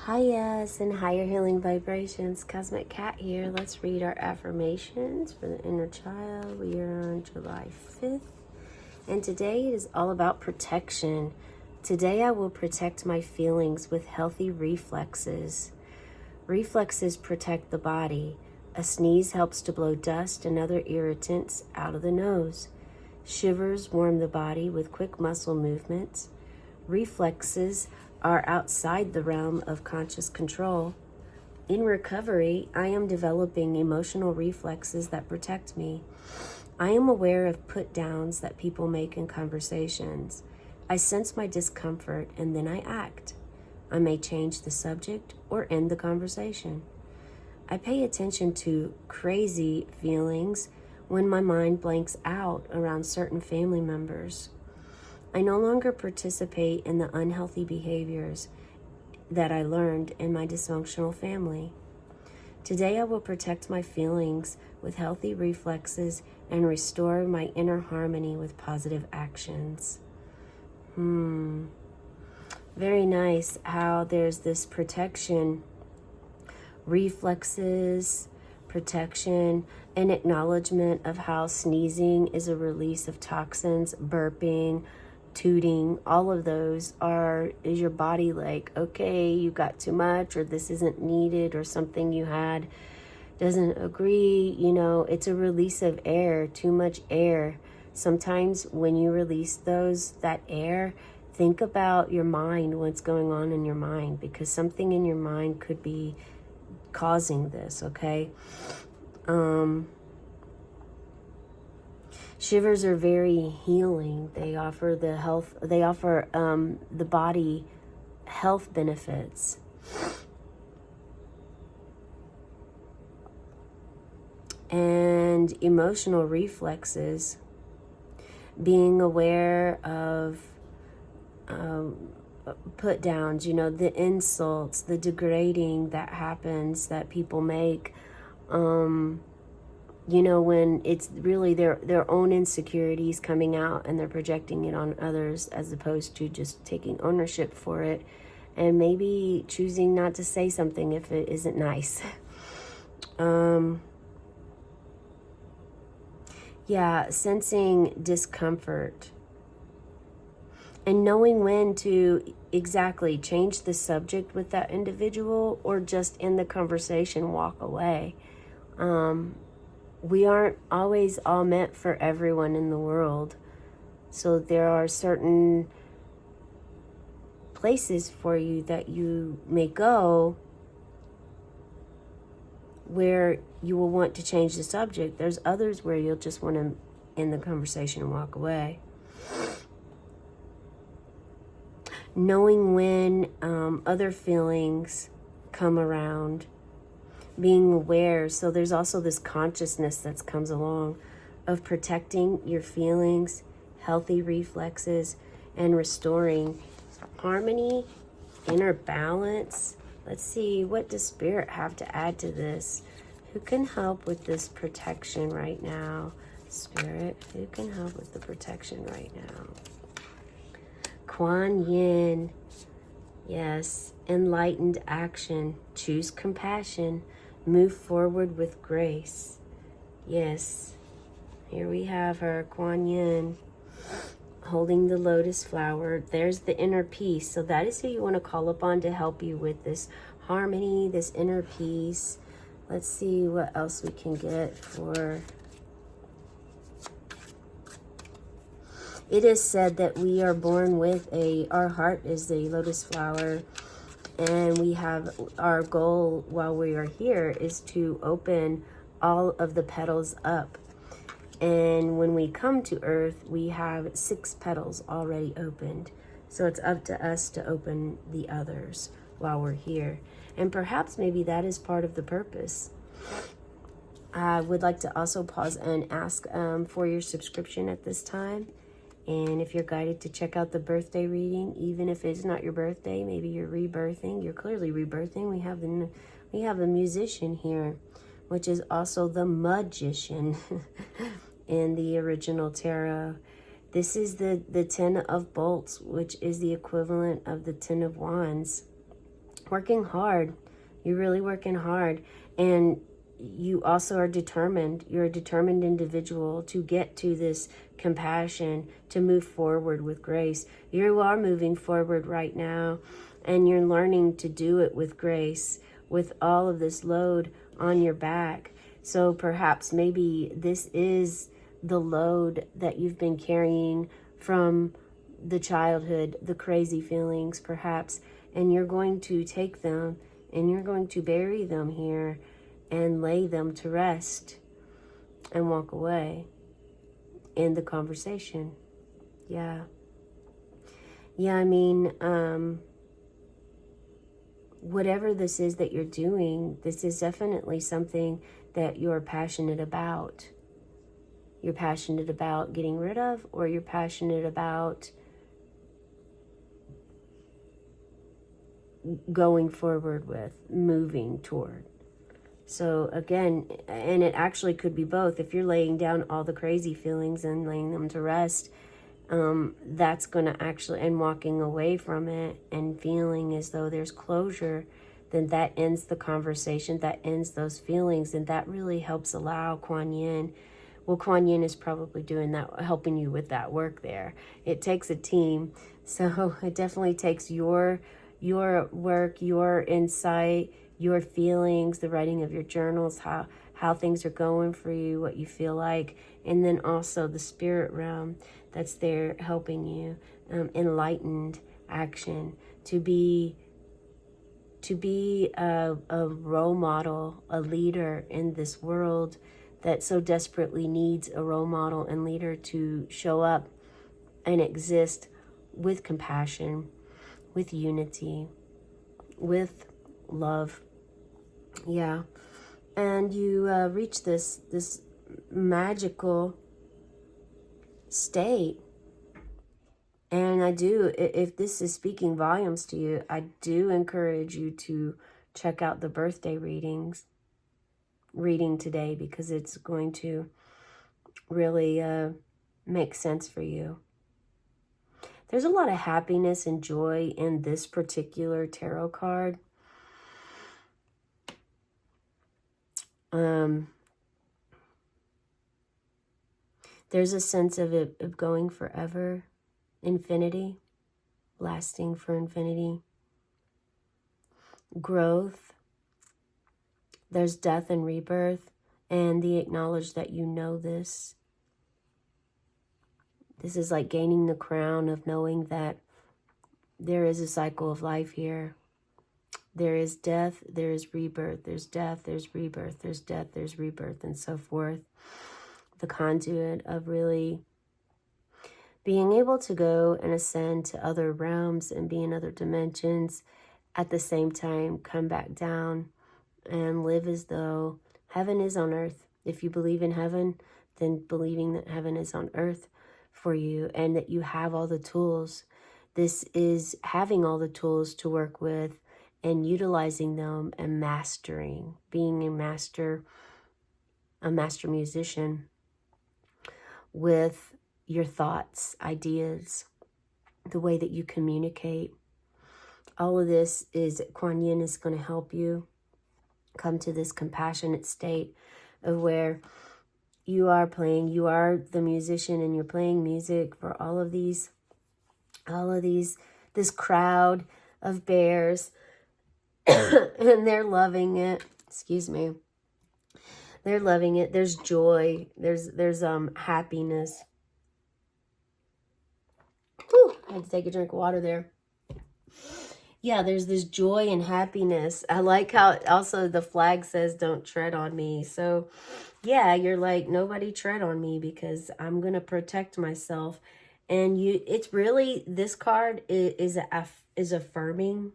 Highas and higher healing vibrations. Cosmic Cat here. Let's read our affirmations for the inner child. We are on July 5th. And today it is all about protection. Today I will protect my feelings with healthy reflexes. Reflexes protect the body. A sneeze helps to blow dust and other irritants out of the nose. Shivers warm the body with quick muscle movements. Reflexes are outside the realm of conscious control. In recovery, I am developing emotional reflexes that protect me. I am aware of put-downs that people make in conversations. I sense my discomfort and then I act. I may change the subject or end the conversation. I pay attention to crazy feelings when my mind blanks out around certain family members. I no longer participate in the unhealthy behaviors that I learned in my dysfunctional family. Today I will protect my feelings with healthy reflexes and restore my inner harmony with positive actions. Very nice how there's this protection, reflexes, protection, and acknowledgement of how sneezing is a release of toxins, burping, tooting, all of those is your body like, okay, you got too much, or this isn't needed, or something you had doesn't agree. It's a release of air, too much air. Sometimes when you release that air, think about your mind, what's going on in your mind, because something in your mind could be causing this, okay? Shivers are very healing. They offer the body health benefits. And emotional reflexes, being aware of put downs, the insults, the degrading that happens that people make, when it's really their own insecurities coming out and they're projecting it on others as opposed to just taking ownership for it and maybe choosing not to say something if it isn't nice. Sensing discomfort and knowing when to exactly change the subject with that individual or just in the conversation walk away. We aren't always all meant for everyone in the world. So there are certain places for you that you may go where you will want to change the subject. There's others where you'll just want to end the conversation and walk away. Knowing when other feelings come around, being aware. So there's also this consciousness that comes along of protecting your feelings, healthy reflexes, and restoring harmony, inner balance. Let's see, what does Spirit have to add to this? Who can help with this protection right now? Spirit, who can help with the protection right now? Quan Yin. Yes, enlightened action. Choose compassion. Move forward with grace. Yes, here we have her, Quan Yin, holding the lotus flower. There's the inner peace. So that is who you want to call upon to help you with this harmony, this inner peace. Let's see what else we can get for... It is said that we are born with our heart is the lotus flower, and we have our goal while we are here is to open all of the petals up. And when we come to Earth, we have 6 petals already opened. So it's up to us to open the others while we're here. And perhaps maybe that is part of the purpose. I would like to also pause and ask for your subscription at this time. And if you're guided to check out the birthday reading, even if it's not your birthday, maybe you're rebirthing. You're clearly rebirthing. We have a musician here, which is also the magician in the original tarot. This is the 10 of bolts, which is the equivalent of the 10 of wands. working hard. You're really working hard. And you also are determined. You're a determined individual to get to this compassion, to move forward with grace. You are moving forward right now, and you're learning to do it with grace, with all of this load on your back. So perhaps maybe this is the load that you've been carrying from the childhood, the crazy feelings perhaps, and you're going to take them and you're going to bury them here and lay them to rest and walk away. End the conversation. Yeah. Yeah, I mean, whatever this is that you're doing, this is definitely something that you're passionate about. You're passionate about getting rid of, or you're passionate about going forward with, moving toward. So again, and it actually could be both. If you're laying down all the crazy feelings and laying them to rest, that's going to actually, and walking away from it and feeling as though there's closure, then that ends the conversation, that ends those feelings, and that really helps allow Quan Yin. Well, Quan Yin is probably doing that, helping you with that work there. It takes a team, so it definitely takes your work, your insight, your feelings, the writing of your journals, how things are going for you, what you feel like, and then also the spirit realm that's there helping you, enlightened action, to be a role model, a leader in this world that so desperately needs a role model and leader to show up and exist with compassion, with unity, with love. Yeah. And you reach this magical state. And I do, if this is speaking volumes to you, I do encourage you to check out the birthday reading today, because it's going to really make sense for you. There's a lot of happiness and joy in this particular tarot card. There's a sense of it of going forever, infinity, lasting for infinity, growth. There's death and rebirth, and the acknowledge that you know this. This is like gaining the crown of knowing that there is a cycle of life here. There is death, there is rebirth, there's death, there's rebirth, there's death, there's rebirth, and so forth. The conduit of really being able to go and ascend to other realms and be in other dimensions, at the same time come back down and live as though heaven is on earth. If you believe in heaven, then believing that heaven is on earth for you and that you have all the tools. This is having all the tools to work with and utilizing them and mastering, being a master musician with your thoughts, ideas, the way that you communicate. All of this is, Quan Yin is going to help you come to this compassionate state of where you are playing, you are the musician and you're playing music for all of these, this crowd of bears, and they're loving it. Excuse me. They're loving it. There's joy. There's happiness. Whew, I had to take a drink of water there. Yeah, there's this joy and happiness. I like how also the flag says, don't tread on me. So yeah, you're like, nobody tread on me because I'm going to protect myself. And it's really, this card is affirming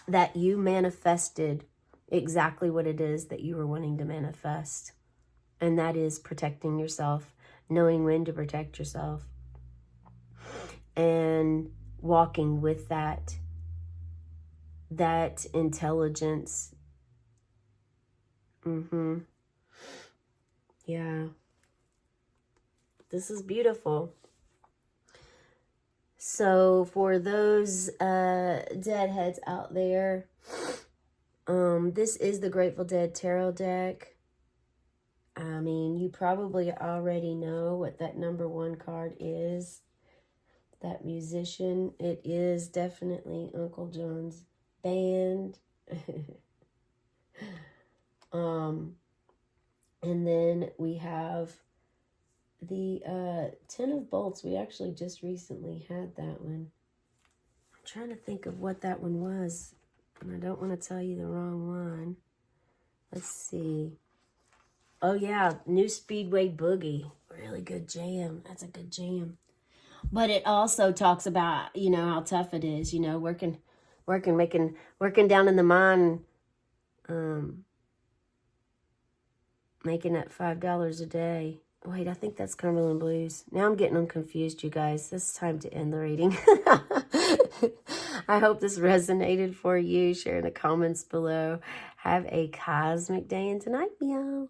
that you manifested exactly what it is that you were wanting to manifest. And that is protecting yourself, knowing when to protect yourself, and walking with that intelligence. Yeah. This is beautiful. So for those deadheads out there, this is the Grateful Dead Tarot deck. I mean, you probably already know what that number 1 card is. That musician. It is definitely Uncle John's band. And then we have the 10 of Bolts. We actually just recently had that one. I'm trying to think of what that one was, and I don't want to tell you the wrong one. Let's see. Oh yeah, New Speedway Boogie. Really good jam. That's a good jam. But it also talks about, you know, how tough it is, you know, working down in the mine, making that $5 a day. Wait, I think that's Cumberland Blues. Now I'm getting them confused, you guys. This is time to end the reading. I hope this resonated for you. Share in the comments below. Have a cosmic day and tonight, meow.